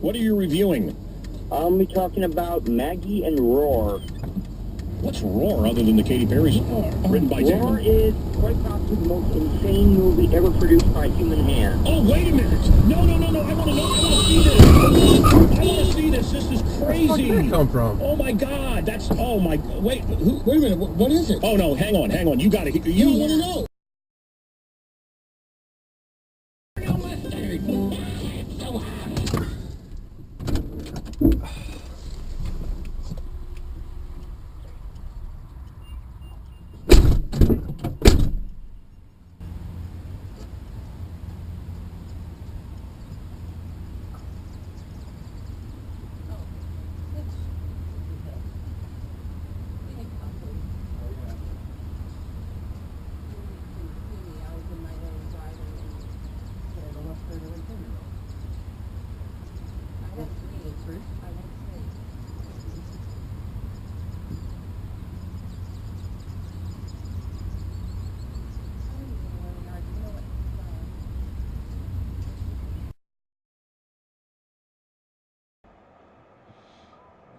What are you reviewing? I'll be talking about Maggie and Roar. What's Roar other than the Katy Perry song? Written by Roar is quite possibly the most insane movie ever produced by human hand. Oh, wait a minute! No, I want to know. I want to see this. I want to see this. This is crazy. Where did that come from? Oh my God! That's oh my. Wait, Wait a minute. What is it? Oh no! Hang on. You got to. You want to know?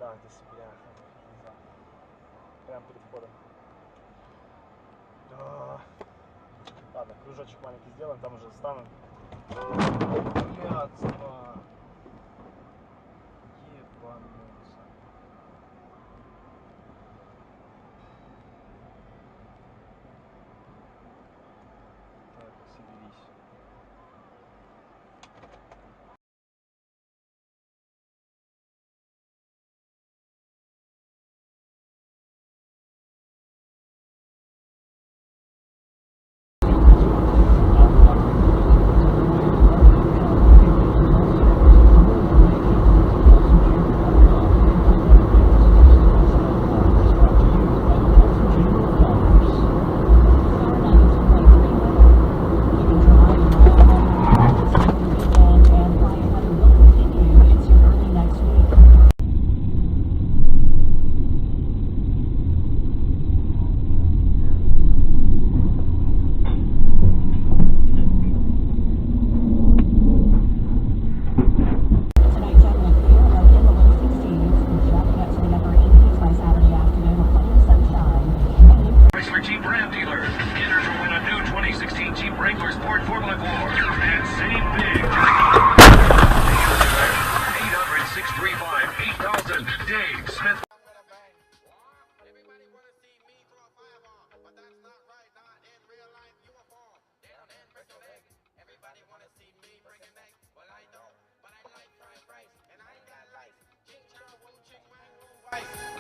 Да, здесь бля, не знаю. Прям перед входом. Ладно, кружочек маленький сделаем, там уже станем. Блядство. Ебануться. Так, соберись.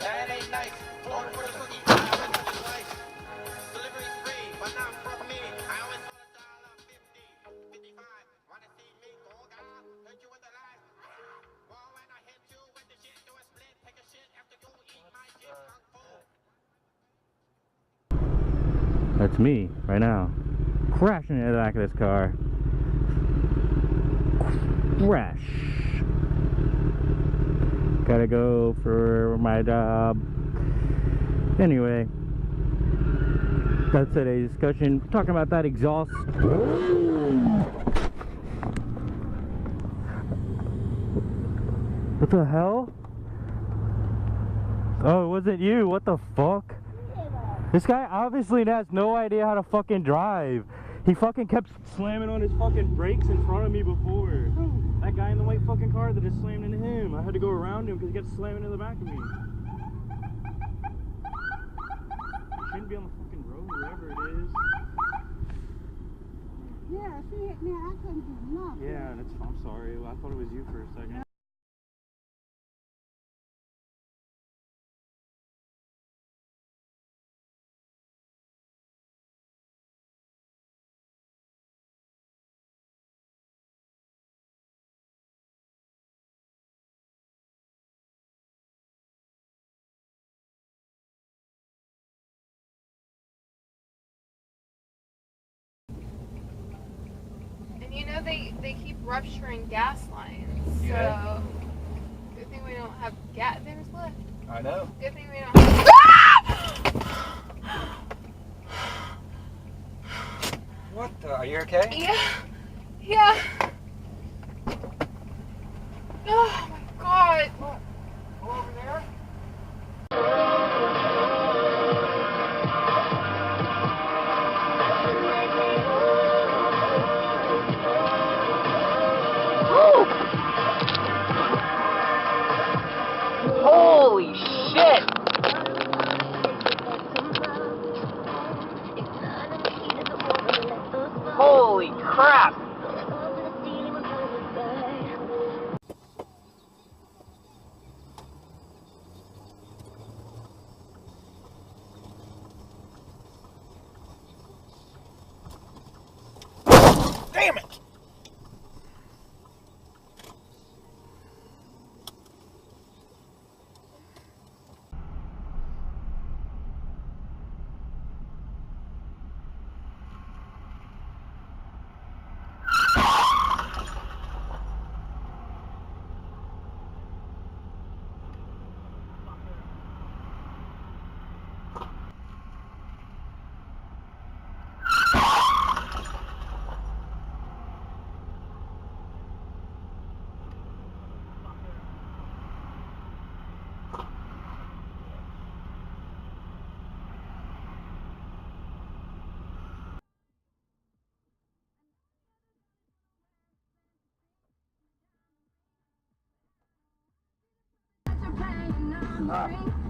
That ain't nice. Order for the cookie. Delivery's free, but not from me. I always want $1.50, 55. Wanna see me go down? Hit you with the lies. Well, when I hit you with the shit, do a split, take a shit after you eat my shit. That's me right now, crashing into the back of this car. Crash. Gotta go for my job. Anyway, that's today's discussion. Talking about that exhaust. What the hell? Oh, it wasn't you. What the fuck? This guy obviously has no idea how to fucking drive. He fucking kept slamming on his fucking brakes in front of me before. That guy in the white fucking car that just slammed into him. I had to go around him because he kept slamming into the back of me. He shouldn't be on the fucking road, wherever it is. Yeah, she hit me. I couldn't do nothing. Yeah, that's. I'm sorry. I thought it was you for a second. You know they keep rupturing gas lines, so Yeah. good thing we don't have gas. There's left. I know. Good thing we don't have. What? Are you okay? Yeah. Oh my god. Go over there. Holy shit! Holy crap! Damn it! Ah.